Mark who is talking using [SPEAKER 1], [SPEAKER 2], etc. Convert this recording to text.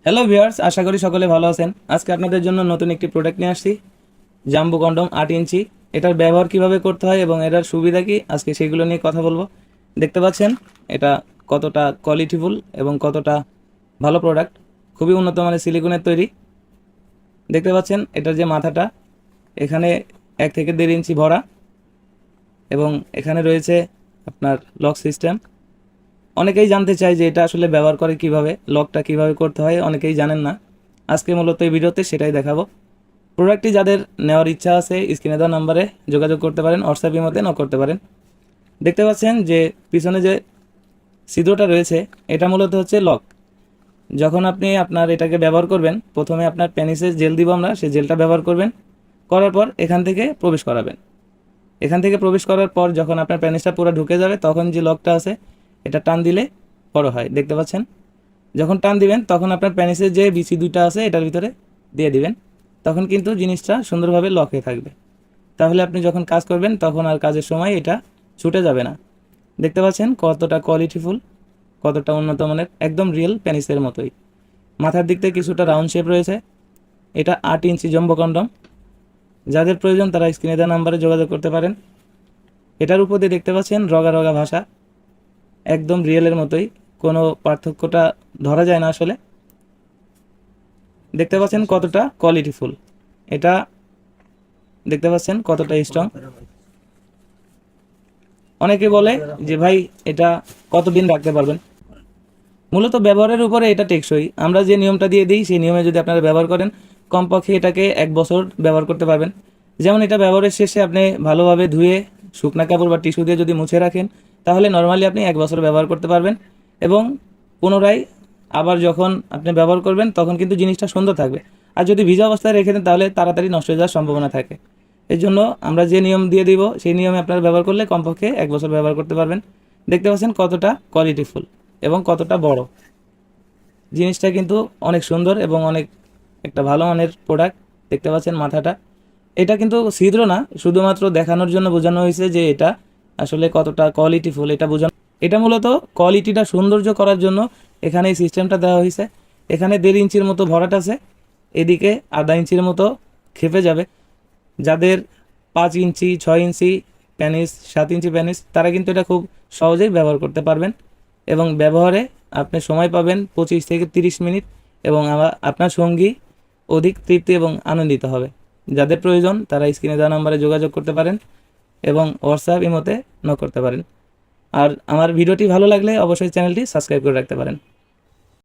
[SPEAKER 1] Hello viewers, আশা করি সকলে ভালো আছেন। আজকে আপনাদের জন্য নতুন একটি প্রোডাক্ট নিয়ে আসছি, জাম্বো কন্ডম 8 ইঞ্চি। এটার ব্যবহার কিভাবে করতে হয় এবং এটার সুবিধা কি, আজকে সেগুলো নিয়ে কথা বলবো। দেখতে পাচ্ছেন এটা কতটা কোয়ালিটিফুল এবং কতটা ভালো প্রোডাক্ট। খুবই উন্নত মানের সিলিকনের তৈরি। দেখতে পাচ্ছেন এটার যে মাথাটা, এখানে 1 থেকে 1.5 ইঞ্চি ভরা এবং এখানে রয়েছে আপনার লক সিস্টেম। অনেকেই জানতে চায় যে এটা আসলে ব্যবহার করে কিভাবে, লকটা কিভাবে করতে হয়, অনেকেই জানেন না। আজকে মূলত এই ভিডিওতে সেটাই দেখাবো। প্রোডাক্টটি যাদের নেওয়ার ইচ্ছা আছে স্ক্রিনে দেওয়া নাম্বারে যোগাযোগ করতে পারেন, হোয়াটসঅ্যাপের মধ্যে নক করতে পারেন। দেখতে পাচ্ছেন যে পিছনে যে ছিদ্রটা রয়েছে এটা মূলত হচ্ছে লক। যখন আপনি আপনার এটাকে ব্যবহার করবেন, প্রথমে আপনার পেনিসে জেল দিব আমরা, সেই জেলটা ব্যবহার করবেন, করার পর এখান থেকে প্রবেশ করাবেন। এখান থেকে প্রবেশ করার পর যখন আপনার পেনিসটা পুরো ঢুকে যাবে, তখন যে লকটা আছে এটা টান দিলে বড় হয়। দেখতে পাচ্ছেন, যখন টান দিবেন তখন আপনার পেনিসের যে বিচি দুইটা আছে এটার ভিতরে দিয়ে দিবেন, তখন কিন্তু জিনিসটা সুন্দরভাবে লক হয়ে থাকবে। তাহলে আপনি যখন কাজ করবেন তখন আর কাজের সময় এটা ছুটে যাবে না। দেখতে পাচ্ছেন কতটা কোয়ালিটিফুল, কতটা উন্নত মানের, একদম রিয়েল পেনিসের মতোই। মাথার দিক থেকে কিছুটা রাউন্ড শেপ রয়েছে। এটা 8 ইঞ্চি জম্বো কন্ডম। যাদের প্রয়োজন তারা স্ক্রিনে দেওয়া নাম্বারে যোগাযোগ করতে পারেন। এটার উপর দিয়ে দেখতে পাচ্ছেন রগা রগা ভাষা, একদম রিয়েলের মতোই, কোনো পার্থক্যটা ধরা যায় না আসলে। দেখতে পাচ্ছেন কতটা কোয়ালিটিফুল, এটা দেখতে পাচ্ছেন কতটা স্ট্রং। অনেকে বলে যে ভাই এটা কতদিন রাখতে পারবেন। মূলত ব্যবহারের উপরে এটা টেকসই। আমরা যে নিয়মটা দিয়ে দিই সেই নিয়মে যদি আপনারা ব্যবহার করেন, কমপক্ষে এটাকে 1 বছর ব্যবহার করতে পারবেন। যেমন এটা ব্যবহারের শেষে আপনি ভালোভাবে ধুয়ে শুকনা কাপড় বা টিস্যু দিয়ে যদি মুছে রাখেন, তাহলে নর্মালি আপনি 1 বছর ব্যবহার করতে পারবেন। এবং পুনরায় আবার যখন আপনি ব্যবহার করবেন তখন কিন্তু জিনিসটা সুন্দর থাকবে। আর যদি ভিজা অবস্থায় রেখে দেন তাহলে তাড়াতাড়ি নষ্ট হয়ে যাওয়ার সম্ভাবনা থাকে। এই জন্য আমরা যে নিয়ম দিয়ে দিব সেই নিয়মে আপনারা ব্যবহার করলে কমপক্ষে 1 বছর ব্যবহার করতে পারবেন। দেখতে পাচ্ছেন কতটা কোয়ালিটিফুল এবং কতটা বড়। জিনিসটা কিন্তু অনেক সুন্দর এবং অনেক একটা ভালো মানের প্রোডাক্ট। দেখতে পাচ্ছেন মাথাটা, এটা কিন্তু ছিদ্র না, শুধুমাত্র দেখানোর জন্য বোঝানো হয়েছে যে এটা আসলে কতটা কোয়ালিটিফুল এটা বোঝানো। এটা মূলত কোয়ালিটিটা সৌন্দর্য করার জন্য এখানে এই সিস্টেমটা দেওয়া হয়েছে। এখানে 1.5 ইঞ্চির মতো ভরাট আছে, এদিকে আধা ইঞ্চির মতো খেপে যাবে। যাদের 5 ইঞ্চি 6 ইঞ্চি প্যানিস, 7 ইঞ্চি প্যানিস, তারা কিন্তু এটা খুব সহজেই ব্যবহার করতে পারবেন। এবং ব্যবহারে আপনি সময় পাবেন 25 থেকে 30 মিনিট, এবং আপনার সঙ্গী অধিক তৃপ্তি এবং আনন্দিত হবে। যাদের প্রয়োজন তারা স্ক্রিনে দেওয়া নাম্বারে যোগাযোগ করতে পারেন এবং হোয়াটসঅ্যাপ ইমোতে নক করতে পারেন। আর আমার ভিডিওটি ভালো লাগলে অবশ্যই চ্যানেলটি সাবস্ক্রাইব করে রাখতে পারেন।